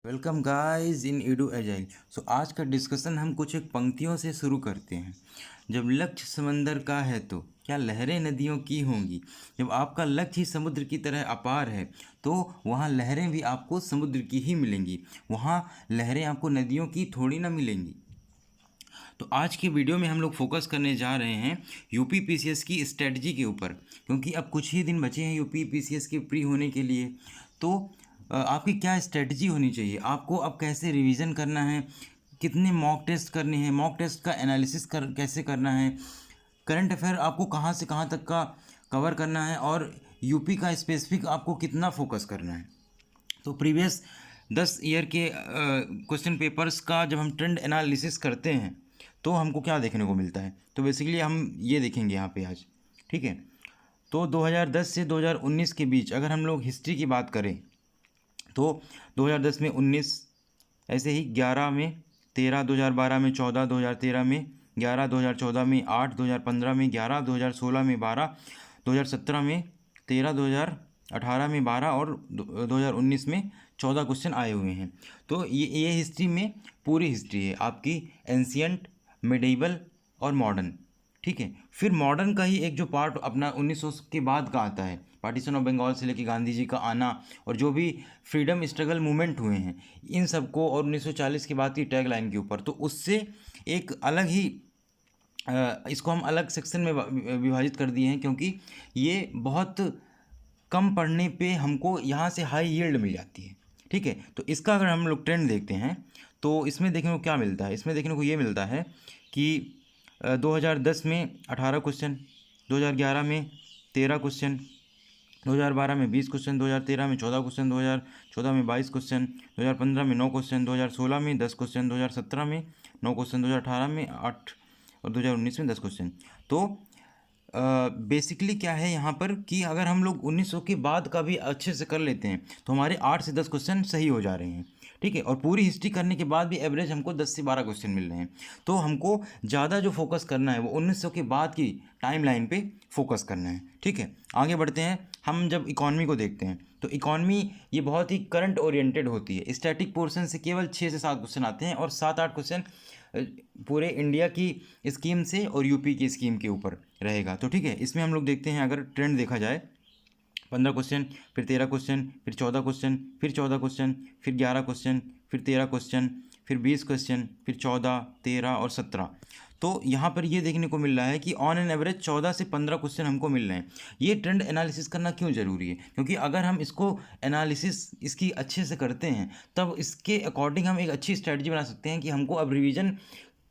Welcome guys in Edu agile. आज का discussion हम कुछ एक पंक्तियों से शुरू करते हैं। जब लक्ष्य समंदर का है तो क्या लहरें नदियों की होंगी। जब आपका लक्ष्य ही समुद्र की तरह अपार है तो वहाँ लहरें भी आपको समुद्र की ही मिलेंगी। वहाँ लहरें आपको नदियों की थोड़ी ना मिलेंगी। तो आज की वीडियो में हम लोग फोकस करने जा रहे हैं यूपी पीसीएस की स्ट्रेटजी के ऊपर, क्योंकि अब कुछ ही दिन बचे हैं यूपी पीसीएस के प्री होने के लिए। तो आपकी क्या स्ट्रेटजी होनी चाहिए, आपको अब कैसे रिवीजन करना है, कितने मॉक टेस्ट करने हैं, मॉक टेस्ट का एनालिसिस कैसे करना है, करंट अफेयर आपको कहाँ से कहाँ तक का कवर करना है और यूपी का स्पेसिफिक आपको कितना फोकस करना है। तो प्रीवियस 10 ईयर के क्वेश्चन पेपर्स का जब हम ट्रेंड एनालिसिस करते हैं तो हमको क्या देखने को मिलता है, तो बेसिकली हम ये देखेंगे यहाँ पे आज। ठीक है, तो 2010 से 2019 के बीच अगर हम लोग हिस्ट्री की बात करें तो 2010 में 19, ऐसे ही 11 में 13, 2012 में 14, 2013 में 11, 2014 में 8, 2015 में 11, 2016 में 12, 2017 में 13, 2018 में 12 और 2019 में 14 क्वेश्चन आए हुए हैं। तो ये हिस्ट्री में पूरी हिस्ट्री है आपकी, एंशियंट, मिडिवल और मॉडर्न। ठीक है, फिर मॉडर्न का ही एक जो पार्ट अपना 1900 के बाद का आता है, पार्टीशन ऑफ बंगाल से लेकर गांधी जी का आना और जो भी फ्रीडम स्ट्रगल मूवमेंट हुए हैं इन सबको, और 1940 के बाद की टैग लाइन के ऊपर, तो उससे एक अलग ही इसको हम अलग सेक्शन में विभाजित कर दिए हैं, क्योंकि ये बहुत कम पढ़ने पे हमको यहाँ से हाई यील्ड मिल जाती है। ठीक है, तो इसका अगर हम लोग ट्रेंड देखते हैं तो इसमें देखने को क्या मिलता है, इसमें देखने को ये मिलता है कि 2010 में 18 क्वेश्चन, 2011 में 13 क्वेश्चन, 2012 में 20 क्वेश्चन, 2013 में 14 क्वेश्चन, 2014 में 22 क्वेश्चन, 2015 में 9 क्वेश्चन, 2016 में 10 क्वेश्चन, 2017 में 9 क्वेश्चन, 2018 में 8 और 2019 में 10 क्वेश्चन। तो बेसिकली क्या है यहाँ पर कि अगर हम लोग 1900 के बाद का भी अच्छे से कर लेते हैं तो हमारे 8 से 10 क्वेश्चन सही हो जा रहे हैं। ठीक है, और पूरी हिस्ट्री करने के बाद भी एवरेज हमको 10 से 12 क्वेश्चन मिल रहे हैं। तो हमको ज़्यादा जो फोकस करना है वो 1900 के बाद की टाइम लाइन पे फोकस करना है। ठीक है, आगे बढ़ते हैं। हम जब इकॉनमी को देखते हैं तो इकॉनमी ये बहुत ही करंट ओरिएंटेड होती है। स्टैटिक पोर्शन से केवल 6 से 7 क्वेश्चन आते हैं और 7-8 क्वेश्चन पूरे इंडिया की स्कीम से और यूपी की स्कीम के ऊपर रहेगा। तो ठीक है, इसमें हम लोग देखते हैं अगर ट्रेंड देखा जाए, 15 क्वेश्चन, फिर 13 क्वेश्चन, फिर 14 क्वेश्चन, फिर 14 क्वेश्चन, फिर 11 क्वेश्चन, फिर 13 क्वेश्चन, फिर 20 क्वेश्चन, फिर 14, 13 और 17। तो यहाँ पर ये देखने को मिल रहा है कि ऑन एन एवरेज 14 से 15 क्वेश्चन हमको मिल रहे हैं। ये ट्रेंड एनालिसिस करना क्यों ज़रूरी है, क्योंकि अगर हम इसको एनालिसिस इसकी अच्छे से करते हैं तब इसके अकॉर्डिंग हम एक अच्छी स्ट्रैटेजी बना सकते हैं कि हमको अब रिवीजन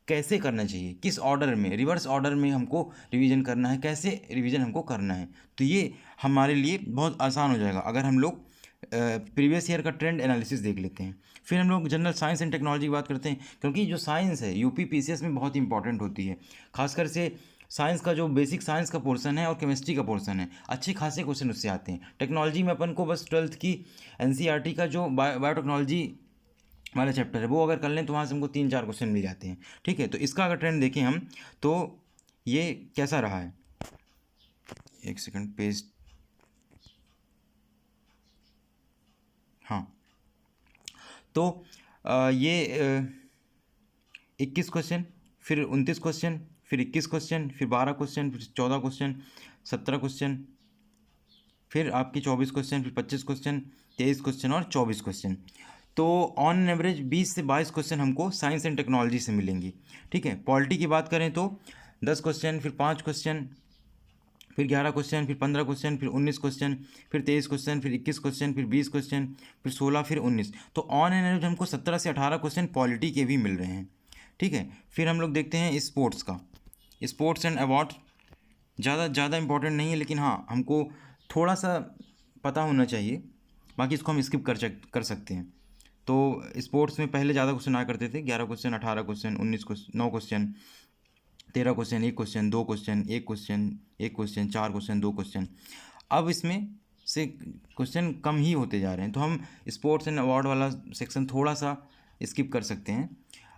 कैसे करना चाहिए, किस ऑर्डर में, रिवर्स ऑर्डर में हमको रिवीजन करना है, कैसे रिवीजन हमको करना है। तो ये हमारे लिए बहुत आसान हो जाएगा अगर हम लोग प्रीवियस ईयर का ट्रेंड एनालिसिस देख लेते हैं। फिर हम लोग जनरल साइंस एंड टेक्नोलॉजी की बात करते हैं, क्योंकि जो साइंस है यूपी पीसीएस में बहुत इंपॉर्टेंट होती है। खासकर से साइंस का जो बेसिक साइंस का पोर्सन है और केमिस्ट्री का पोर्सन है, अच्छे खासे क्वेश्चन उससे आते हैं। टेक्नोलॉजी में अपन को बस 12th की एनसीईआरटी का जो बायोटेक्नोलॉजी वाला चैप्टर है वो अगर कर लें तो वहाँ से हमको 3-4 क्वेश्चन मिल जाते हैं। ठीक है, तो इसका अगर ट्रेंड देखें हम तो ये कैसा रहा है, एक सेकंड पेज, हाँ, तो ये 21 क्वेश्चन, फिर 29 क्वेश्चन, फिर 21 क्वेश्चन, फिर 12 क्वेश्चन, फिर 14 क्वेश्चन, 17 क्वेश्चन, फिर आपकी 24 क्वेश्चन, फिर 25 क्वेश्चन, 23 क्वेश्चन और 24 क्वेश्चन। तो ऑन एवरेज 20 से 22 क्वेश्चन हमको साइंस एंड टेक्नोलॉजी से मिलेंगी। ठीक है, पॉलिटी की बात करें तो 10 क्वेश्चन, फिर 5 क्वेश्चन, फिर 11 क्वेश्चन, फिर 15 क्वेश्चन, फिर 19 क्वेश्चन, फिर 23 क्वेश्चन, फिर 21 क्वेश्चन, फिर 20 क्वेश्चन, फिर 16, फिर 19। तो ऑन एन एवरेज हमको 17 से 18 क्वेश्चन पॉलिटी के भी मिल रहे हैं। ठीक है, फिर हम लोग देखते हैं स्पोर्ट्स का। स्पोर्ट्स एंड अवार्ड ज़्यादा इंपॉर्टेंट नहीं है, लेकिन हाँ हमको थोड़ा सा पता होना चाहिए, बाकी इसको हम स्किप कर सकते हैं। तो स्पोर्ट्स में पहले ज़्यादा क्वेश्चन आया करते थे, 11 question, 18 question, 19 question, 9 question, 13 question, 1 question, 2 question, 1 question, 1 question, 4 question, 2 question. अब इसमें से क्वेश्चन कम ही होते जा रहे हैं, तो हम स्पोर्ट्स एंड अवार्ड वाला सेक्शन थोड़ा सा स्किप कर सकते हैं।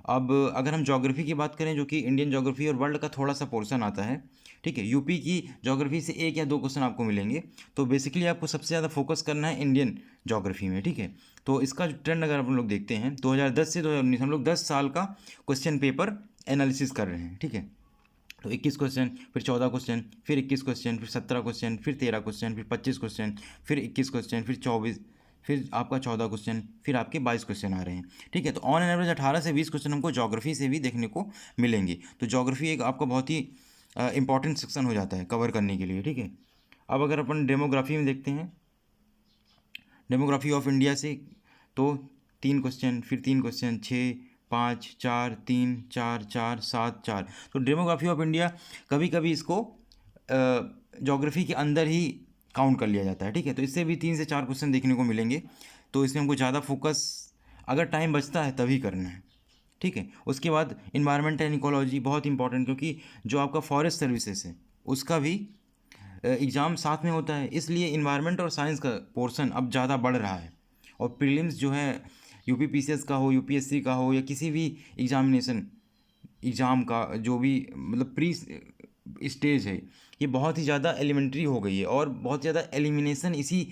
अब अगर हम ज्योग्राफी की बात करें, जो कि इंडियन ज्योग्राफी और वर्ल्ड का थोड़ा सा पोर्शन आता है, ठीक है। यूपी की ज्योग्राफी से 1 या 2 क्वेश्चन आपको मिलेंगे। तो बेसिकली आपको सबसे ज़्यादा फोकस करना है इंडियन ज्योग्राफी में, ठीक है। तो इसका जो ट्रेंड अगर अपन लोग देखते हैं 2010 से 2019 हम लोग 10 साल का क्वेश्चन पेपर एनालिसिस कर रहे हैं, ठीक है। तो 21 क्वेश्चन, फिर 14 क्वेश्चन, फिर 21 क्वेश्चन, फिर 17 क्वेश्चन, फिर 13 क्वेश्चन, फिर 25 क्वेश्चन, फिर 21 क्वेश्चन, फिर 24, फिर आपका 14 क्वेश्चन, फिर आपके 22 क्वेश्चन आ रहे हैं, ठीक है। तो ऑन एन एवरेज 18 से 20 क्वेश्चन हमको ज्योग्राफी से भी देखने को मिलेंगे। तो ज्योग्राफी एक आपका बहुत ही इंपॉर्टेंट सेक्शन हो जाता है कवर करने के लिए, ठीक है। अब अगर अपन डेमोग्राफी में देखते हैं, डेमोग्राफी ऑफ इंडिया से, तो 3 क्वेश्चन, फिर 3 क्वेश्चन, 6, 5, 4, 3, 4, 4, 7, 4। तो डेमोग्राफी ऑफ इंडिया कभी कभी इसको ज्योग्राफी के अंदर ही काउंट कर लिया जाता है, ठीक है। तो इससे भी 3 से 4 क्वेश्चन देखने को मिलेंगे। तो इसमें हमको ज़्यादा फोकस अगर टाइम बचता है तभी करना है, ठीक है। उसके बाद इन्वायरमेंट एंड इकोलॉजी बहुत इंपॉर्टेंट, क्योंकि जो आपका फॉरेस्ट सर्विसेज है उसका भी एग्ज़ाम साथ में होता है, इसलिए इन्वायरमेंट और साइंस का पोर्शन अब ज़्यादा बढ़ रहा है। और प्रीलिम्स जो है यूपीपीसीएस का हो, यूपीएससी का हो, या किसी भी एग्ज़ाम का जो भी मतलब प्री स्टेज है, ये बहुत ही ज़्यादा एलिमेंट्री हो गई है और बहुत ज़्यादा एलिमिनेशन इसी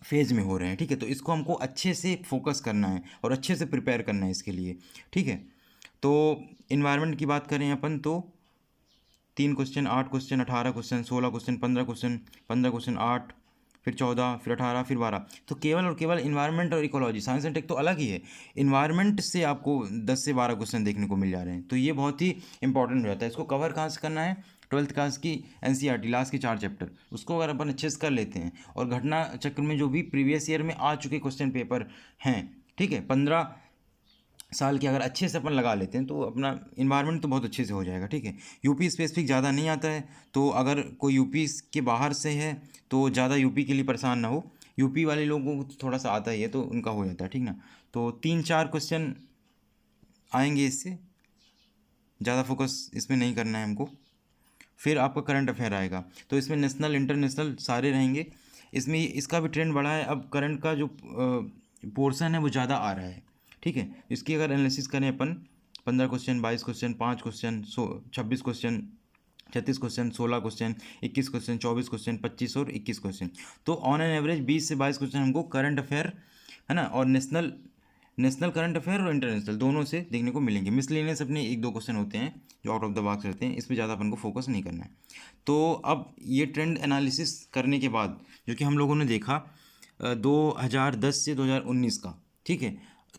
फेज़ में हो रहे हैं, ठीक है। तो इसको हमको अच्छे से फोकस करना है और अच्छे से प्रिपेयर करना है इसके लिए, ठीक है। तो इन्वायरमेंट की बात करें अपन, तो 3 question, 8 question, 18 question, 16 question, 15 question, 15 question, 8, फिर 14, फिर 18, फिर 12। तो केवल और केवल इन्वायरमेंट और इकोलॉजी, साइंस एंड टेक तो अलग ही है, इन्वायरमेंट से आपको 10 से 12 क्वेश्चन देखने को मिल जा रहे हैं। तो ये बहुत ही इंपॉर्टेंट हो जाता है। इसको कवर कहाँ से करना है? 12th क्लास की एनसीईआरटी लास्ट के 4 चैप्टर, उसको अगर अपन अच्छे से कर लेते हैं और घटना चक्र में जो भी प्रीवियस ईयर में आ चुके क्वेश्चन पेपर हैं, ठीक है, 15 साल के अगर अच्छे से अपन लगा लेते हैं तो अपना इन्वायरमेंट तो बहुत अच्छे से हो जाएगा, ठीक है। यूपी स्पेसिफिक ज़्यादा नहीं आता है, तो अगर कोई यूपी के बाहर से है तो ज़्यादा यूपी के लिए परेशान ना हो। यूपी वाले लोगों को थोड़ा सा आता ही है तो उनका हो जाता है, ठीक ना। तो 3-4 क्वेश्चन आएंगे इससे, ज़्यादा फोकस इसमें नहीं करना है हमको। फिर आपका करंट अफेयर आएगा, तो इसमें नेशनल इंटरनेशनल सारे रहेंगे। इसमें इसका भी ट्रेंड बढ़ा है, अब करंट का जो पोर्शन है वो ज़्यादा आ रहा है, ठीक है। इसकी अगर एनालिसिस करें अपन, 15 question, 22 question, 5 question, 26 question, 36 question, 16 question, 21 question, 24 question, 25 और 21 क्वेश्चन। तो ऑन एन एवरेज 20 से 22 क्वेश्चन हमको करंट अफेयर, है ना, और नेशनल करंट अफेयर और इंटरनेशनल दोनों से देखने को मिलेंगे। मिसलेनियस अपने 1-2 क्वेश्चन होते हैं जो आउट ऑफ द बॉक्स रहते हैं, इस पर ज़्यादा अपन को फोकस नहीं करना है। तो अब ये ट्रेंड एनालिसिस करने के बाद जो कि हम लोगों ने देखा 2010 से 2019 का, ठीक है,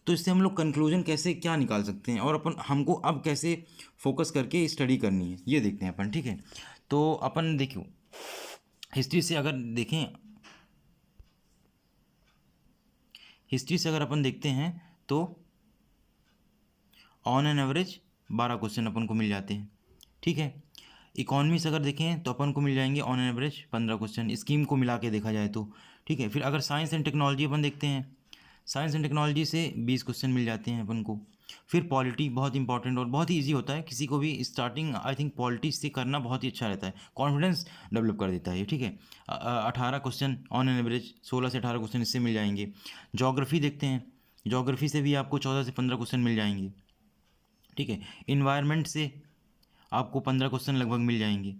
तो इससे हम लोग कंक्लूजन कैसे क्या निकाल सकते हैं और अपन हमको अब कैसे फोकस करके स्टडी करनी है ये देखते हैं अपन, ठीक है। तो अपन देखो हिस्ट्री से अगर देखें, हिस्ट्री से अगर अपन देखते हैं तो ऑन एन एवरेज 12 क्वेश्चन अपन को मिल जाते हैं, ठीक है। इकॉनमी से अगर देखें तो अपन को मिल जाएंगे on an average 15 question, scheme को मिला के देखा जाए तो, ठीक है। फिर अगर साइंस एंड टेक्नोलॉजी अपन देखते हैं, साइंस एंड टेक्नोलॉजी से 20 क्वेश्चन मिल जाते हैं अपन को। फिर पॉलिटी बहुत इंपॉर्टेंट और बहुत ही ईजी होता है, किसी को भी स्टार्टिंग आई थिंक पॉलिटी से करना बहुत ही अच्छा रहता है, कॉन्फिडेंस डेवलप कर देता है, ठीक है। 18 क्वेश्चन ऑन एन एवरेज, 16 से 18 क्वेश्चन इससे मिल जाएंगे। जोग्राफी देखते हैं, जोग्राफी से भी आपको 14 से 15 क्वेश्चन मिल जाएंगे, ठीक है। इन्वायरमेंट से आपको 15 क्वेश्चन लगभग मिल जाएंगे,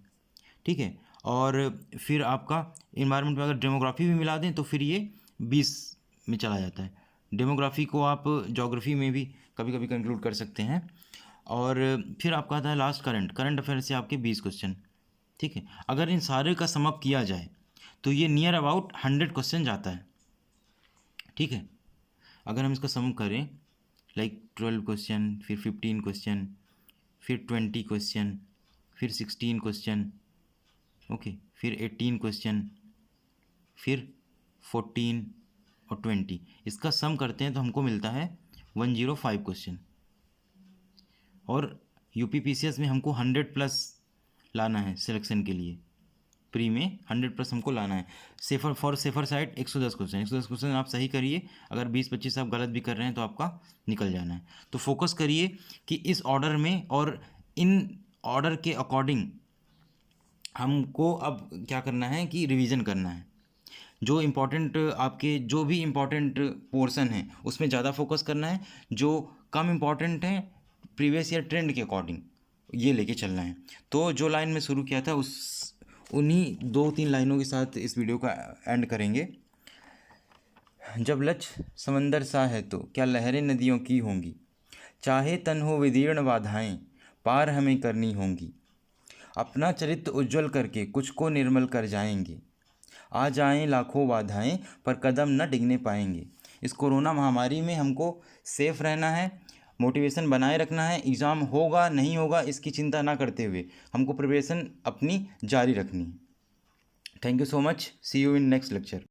ठीक है। और फिर आपका इन्वायरमेंट में अगर डेमोग्राफी भी मिला दें तो फिर ये 20 में चला जाता है। डेमोग्राफी को आप ज्योग्राफी में भी कभी कभी कंक्लूड कर सकते हैं। और फिर आपका आता है लास्ट करंट अफेयर से आपके 20 क्वेश्चन, ठीक है। अगर इन सारे का समअप किया जाए तो ये नियर अबाउट 100 क्वेश्चन जाता है, ठीक है। अगर हम इसका समअप करें लाइक 12 क्वेश्चन, फिर 15 क्वेश्चन, फिर 20 क्वेश्चन, फिर 16 क्वेश्चन, ओके, फिर 18 क्वेश्चन, फिर 14 और 20, इसका सम करते हैं तो हमको मिलता है 105 क्वेश्चन। और यूपीपीसीएस में हमको 100+ लाना है सिलेक्शन के लिए, प्री में 100+ हमको लाना है। सेफर साइड 110 क्वेश्चन, 110 क्वेश्चन आप सही करिए, अगर 20-25 आप गलत भी कर रहे हैं तो आपका निकल जाना है। तो फोकस करिए कि इस ऑर्डर में और इन ऑर्डर के अकॉर्डिंग हमको अब क्या करना है कि रिवीजन करना है। जो इम्पोर्टेंट आपके जो भी इम्पोर्टेंट पोर्शन है उसमें ज़्यादा फोकस करना है, जो कम इम्पोर्टेंट है प्रीवियस ईयर ट्रेंड के अकॉर्डिंग ये लेके चलना है। तो जो लाइन में शुरू किया था उन्हीं 2-3 लाइनों के साथ इस वीडियो का एंड करेंगे। जब लक्ष्य समंदर सा है तो क्या लहरें नदियों की होंगी, चाहे तन हो विदीर्ण बाधाएं पार हमें करनी होंगी। अपना चरित्र उज्ज्वल करके कुछ को निर्मल कर जाएंगे, आ जाएं लाखों बाधाएं पर कदम न डिगने पाएंगे। इस कोरोना महामारी में हमको सेफ रहना है, मोटिवेशन बनाए रखना है। एग्ज़ाम होगा नहीं होगा इसकी चिंता ना करते हुए हमको प्रिपरेशन अपनी जारी रखनी है। Thank you so much, see you in next lecture.